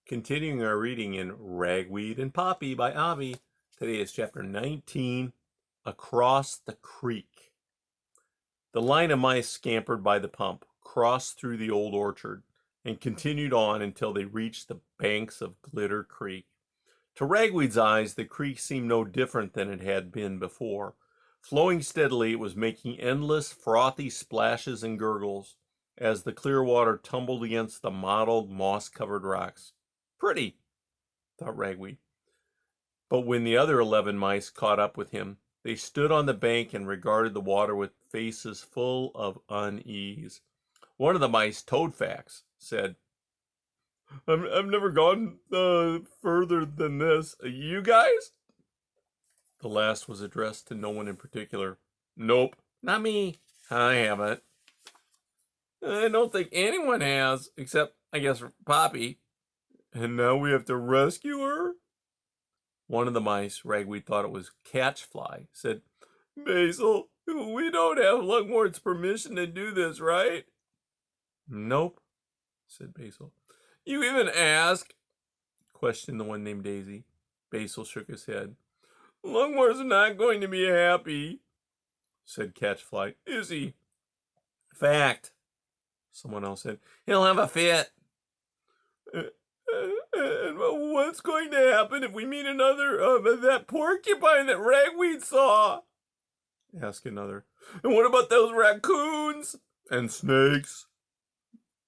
Continuing our reading in Ragweed and Poppy by Avi. Today is chapter 19, Across the Creek. The line of mice scampered by the pump, crossed through the old orchard, and continued on until they reached the banks of Glitter Creek. To Ragweed's eyes, the creek seemed no different than it had been before. Flowing steadily, it was making endless, frothy splashes and gurgles as the clear water tumbled against the mottled, moss-covered rocks. Pretty, thought Ragweed. But when the other 11 mice caught up with him, they stood on the bank and regarded the water with faces full of unease. One of the mice, Toadfax, said, I've never gone further than this. You guys? The last was addressed to no one in particular. Nope, not me. I haven't. I don't think anyone has, except, I guess, Poppy. And now we have to rescue her? One of the mice, Ragweed thought it was Catchfly, said, Basil, we don't have Lugworth's permission to do this, right? Nope, said Basil. You even ask? Questioned the one named Daisy. Basil shook his head. Lugworth's not going to be happy, said Catchfly. Is he? Fact, someone else said. He'll have a fit. And what's going to happen if we meet another of that porcupine that Ragweed saw? Asked another. And what about those raccoons? And snakes?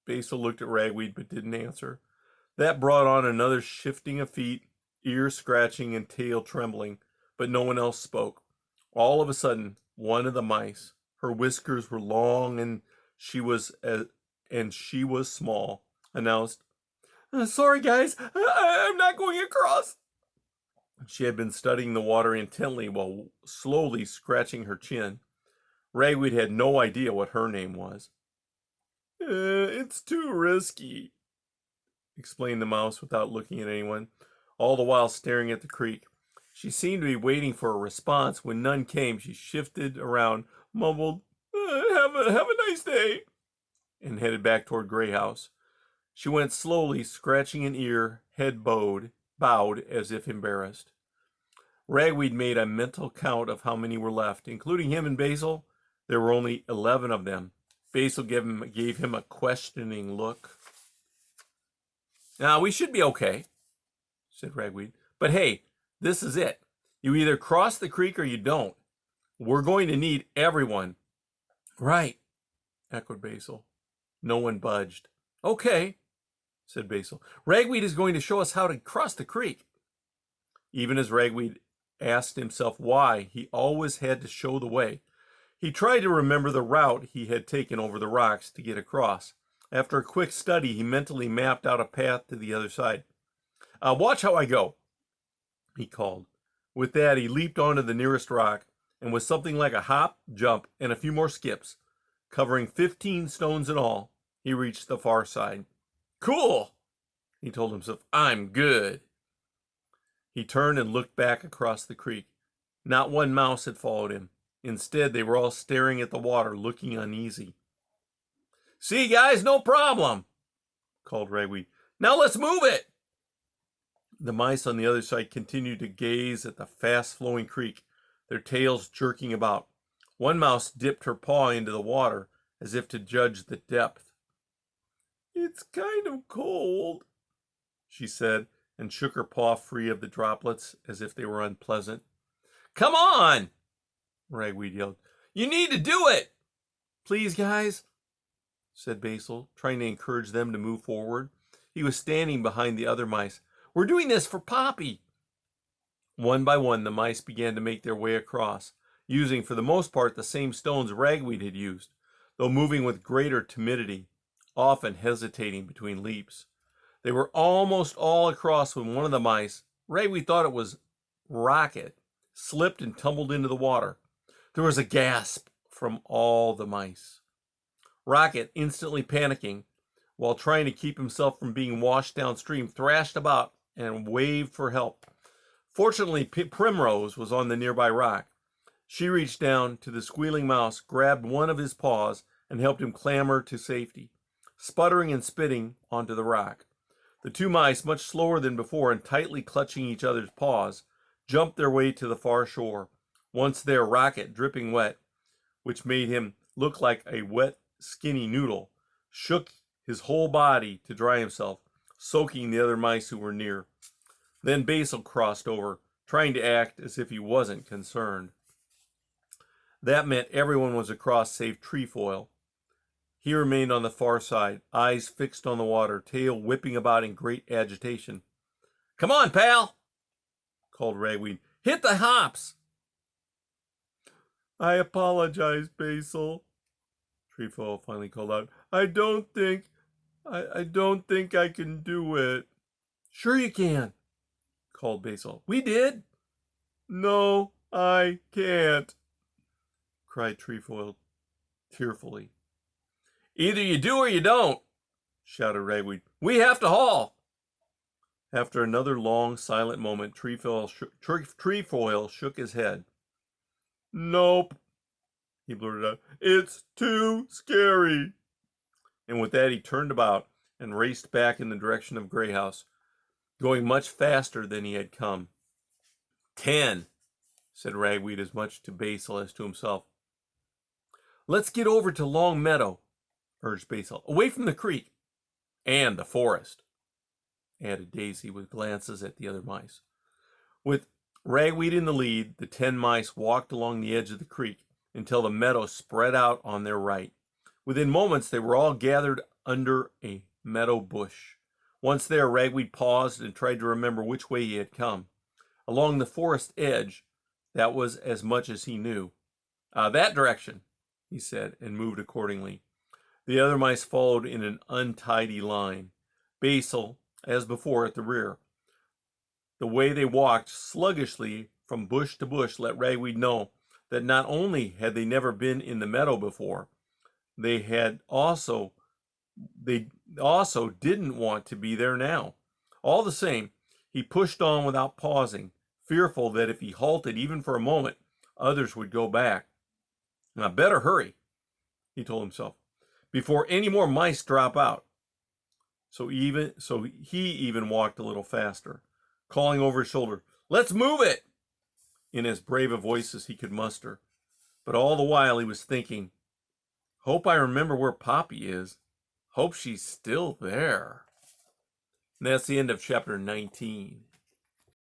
Basil looked at Ragweed but didn't answer. That brought on another shifting of feet, ear scratching and tail trembling, but no one else spoke. All of a sudden, one of the mice, her whiskers were long and she was small, announced, Sorry, guys, I'm not going across. She had been studying the water intently while slowly scratching her chin. Ragweed had no idea what her name was. It's too risky, explained the mouse without looking at anyone, all the while staring at the creek. She seemed to be waiting for a response. When none came, she shifted around, mumbled, have a nice day, and headed back toward Grey House. She went slowly, scratching an ear, head bowed as if embarrassed. Ragweed made a mental count of how many were left, including him and Basil. There were only 11 of them. Basil gave him a questioning look. Now, we should be okay, said Ragweed. But hey, this is it. You either cross the creek or you don't. We're going to need everyone. Right, echoed Basil. No one budged. Okay, said Basil. Ragweed is going to show us how to cross the creek. Even as Ragweed asked himself why he always had to show the way, he tried to remember the route he had taken over the rocks to get across. After a quick study, he mentally mapped out a path to the other side. Watch how I go, he called. With that, he leaped onto the nearest rock, and with something like a hop, jump, and a few more skips, covering 15 stones in all, he reached the far side. Cool, he told himself. I'm good. He turned and looked back across the creek. Not one mouse had followed him. Instead, they were all staring at the water, looking uneasy. See, guys, no problem, called Ragweed. Now let's move it. The mice on the other side continued to gaze at the fast-flowing creek, their tails jerking about. One mouse dipped her paw into the water as if to judge the depth. It's kind of cold, she said, and shook her paw free of the droplets as if they were unpleasant. Come on, Ragweed yelled. You need to do it. Please, guys, said Basil, trying to encourage them to move forward. He was standing behind the other mice. We're doing this for Poppy. One by one, the mice began to make their way across, using for the most part the same stones Ragweed had used, though moving with greater timidity, often hesitating between leaps. They were almost all across when one of the mice, Ragweed thought it was Rocket, slipped and tumbled into the water. There was a gasp from all the mice. Rocket, instantly panicking, while trying to keep himself from being washed downstream, thrashed about and waved for help. Fortunately, Primrose was on the nearby rock. She reached down to the squealing mouse, grabbed one of his paws, and helped him clamber to safety, sputtering and spitting onto the rock. The two mice, much slower than before and tightly clutching each other's paws, jumped their way to the far shore. Once there, Rocket, dripping wet, which made him look like a wet, skinny noodle, shook his whole body to dry himself, soaking the other mice who were near. Then Basil crossed over, trying to act as if he wasn't concerned. That meant everyone was across save Trefoil. He remained on the far side, eyes fixed on the water, tail whipping about in great agitation. "Come on, pal," called Ragweed. "Hit the hops." "I apologize, Basil," Trefoil finally called out. I don't think I can do it." "Sure you can," called Basil. "We did." "No, I can't," cried Trefoil tearfully. "Either you do or you don't," shouted Ragweed. "We have to haul." After another long, silent moment, Trefoil shook his head. "Nope," he blurted out. "It's too scary." And with that, he turned about and raced back in the direction of Grey House, going much faster than he had come. 10, said Ragweed as much to Basil as to himself. "Let's get over to Long Meadow," urged Basil. "Away from the creek." "And the forest," added Daisy with glances at the other mice. With Ragweed in the lead, the 10 mice walked along the edge of the creek until the meadow spread out on their right. Within moments, they were all gathered under a meadow bush. Once there, Ragweed paused and tried to remember which way he had come. Along the forest edge, that was as much as he knew. "That direction," he said, and moved accordingly. The other mice followed in an untidy line, Basil, as before, at the rear. The way they walked sluggishly from bush to bush let Ragweed know that not only had they never been in the meadow before, they also didn't want to be there now. All the same, he pushed on without pausing, fearful that if he halted even for a moment, others would go back. "Now, better hurry," he told himself, "before any more mice drop out." So he even walked a little faster, calling over his shoulder, "Let's move it," in as brave a voice as he could muster. But all the while he was thinking, "Hope I remember where Poppy is. Hope she's still there." And that's the end of chapter 19.